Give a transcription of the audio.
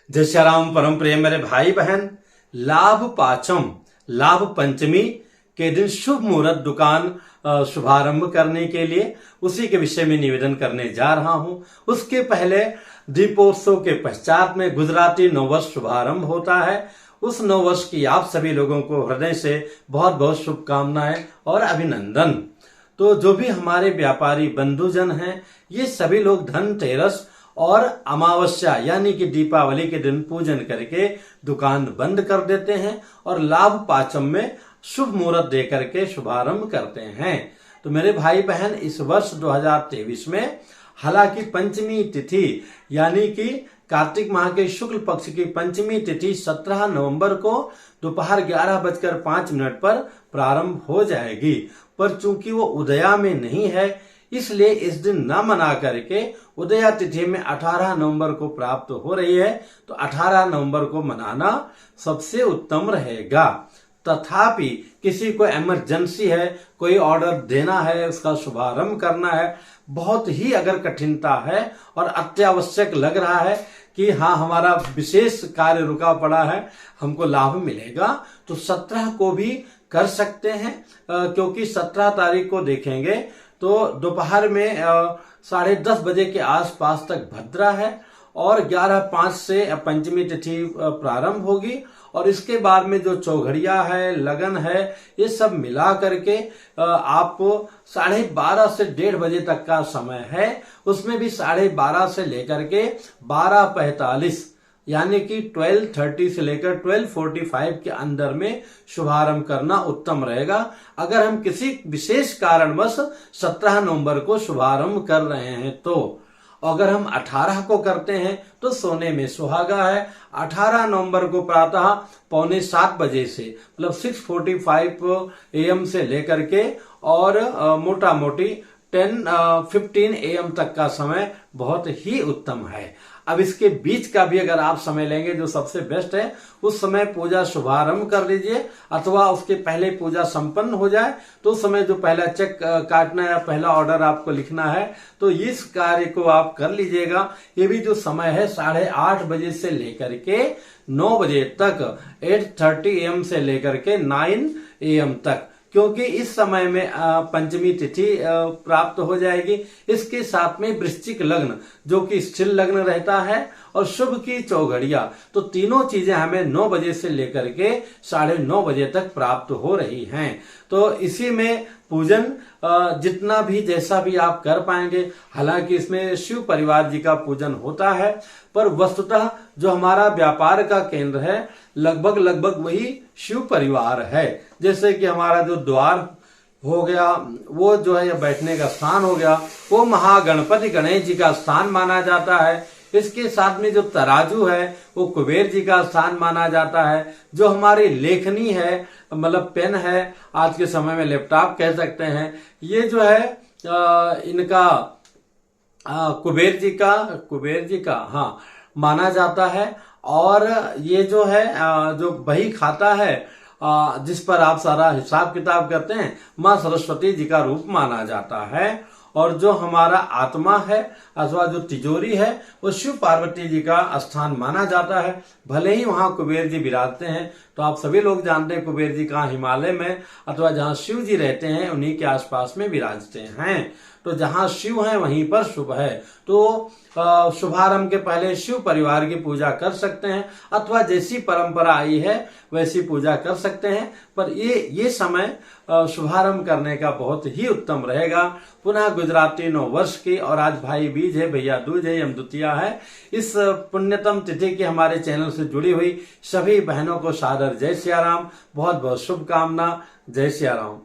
जय श्री राम। परम प्रिय मेरे भाई बहन, लाभ पाचम लाभ पंचमी के दिन शुभ मुहूर्त दुकान शुभारंभ करने के लिए उसी के विषय में निवेदन करने जा रहा हूं। उसके पहले दीपोत्सव के पश्चात में गुजराती नववर्ष शुभारंभ होता है। उस नववर्ष की आप सभी लोगों को हृदय से बहुत बहुत शुभकामनाएं और अभिनंदन। तो जो भी हमारे व्यापारी बंधुजन हैं, ये सभी लोग धनतेरस और अमावस्या यानी कि दीपावली के दिन पूजन करके दुकान बंद कर देते हैं और लाभ पाचम में शुभ मुहूर्त दे करके शुभारंभ करते हैं। तो मेरे भाई बहन, इस वर्ष 2023 में हालांकि पंचमी तिथि यानी कि कार्तिक माह के शुक्ल पक्ष की पंचमी तिथि 17 नवंबर को दोपहर 11:05 पर प्रारंभ हो जाएगी, पर चूंकि वो उदया में नहीं है इसलिए इस दिन न मना करके उदया तिथि में 18 नवंबर को प्राप्त हो रही है, तो 18 नवंबर को मनाना सबसे उत्तम रहेगा। तथापि किसी को इमरजेंसी है, कोई ऑर्डर देना है, उसका शुभारंभ करना है, बहुत ही अगर कठिनता है और अत्यावश्यक लग रहा है कि हाँ हमारा विशेष कार्य रुका पड़ा है, हमको लाभ मिलेगा, तो 17 को भी कर सकते हैं। क्योंकि 17 तारीख को देखेंगे तो दोपहर में 10:30 बजे के आसपास तक भद्रा है और 11:05 से पंचमी तिथि प्रारंभ होगी और इसके बाद में जो चौघड़िया है, लगन है, ये सब मिला करके आप 12:30 से 1:30 बजे तक का समय है। उसमें भी 12:30 से लेकर के 12:45 यानी कि 12:30 से लेकर 12:45 के अंदर में शुभारंभ करना उत्तम रहेगा। अगर हम किसी विशेष कारणवश 17 नवंबर को शुभारंभ कर रहे हैं तो अगर हम 18 को करते हैं तो सोने में सुहागा है। 18 नवंबर को प्रातः 6:45 बजे से मतलब 6:45 AM से लेकर के और मोटा मोटी 10:15 AM तक का समय बहुत ही उत्तम है। अब इसके बीच का भी अगर आप समय लेंगे जो सबसे बेस्ट है, उस समय पूजा शुभारंभ कर लीजिए, अथवा उसके पहले पूजा संपन्न हो जाए तो उस समय जो पहला चेक काटना या पहला ऑर्डर आपको लिखना है तो इस कार्य को आप कर लीजिएगा। ये भी जो समय है 8:30 बजे से लेकर के 9 बजे तक, 8:30 AM से लेकर के 9 AM तक, क्योंकि इस समय में पंचमी तिथि प्राप्त हो जाएगी। इसके साथ में वृश्चिक लग्न जो कि स्थिर लग्न रहता है और शुभ की चौघड़िया, तो तीनों चीजें हमें 9 बजे से लेकर के 9:30 बजे तक प्राप्त हो रही हैं। तो इसी में पूजन जितना भी जैसा भी आप कर पाएंगे, हालांकि इसमें शिव परिवार जी का पूजन होता है, पर वस्तुतः जो हमारा व्यापार का केंद्र है लगभग वही शिव परिवार है। जैसे कि हमारा जो द्वार हो गया, वो जो है बैठने का स्थान हो गया, वो महागणपति गणेश जी का स्थान माना जाता है। इसके साथ में जो तराजू है वो कुबेर जी का स्थान माना जाता है। जो हमारी लेखनी है, मतलब पेन है, आज के समय में लैपटॉप कह सकते हैं, ये जो है इनका कुबेर जी का हाँ माना जाता है। और ये जो है जो बही खाता है जिस पर आप सारा हिसाब किताब करते हैं, माँ सरस्वती जी का रूप माना जाता है। और जो हमारा आत्मा है अथवा जो तिजोरी है वो शिव पार्वती जी का स्थान माना जाता है। भले ही वहां कुबेर जी विराजते हैं, तो आप सभी लोग जानते हैं कुबेर जी कहाँ हिमालय में अथवा जहाँ शिव जी रहते हैं उन्हीं के आसपास में विराजते हैं। तो जहाँ शिव है वहीं पर शुभ है। तो शुभारंभ के पहले शिव परिवार की पूजा कर सकते हैं, अथवा जैसी परंपरा आई है वैसी पूजा कर सकते हैं। पर ये समय शुभारंभ करने का बहुत ही उत्तम रहेगा। पुनः गुजराती नव वर्ष की, और आज भाई बीज है, भैया दूज है, यम द्वितीया है। इस पुण्यतम तिथि की हमारे चैनल से जुड़ी हुई सभी बहनों को सादर जय सिया राम, बहुत बहुत शुभकामना। जय सिया राम।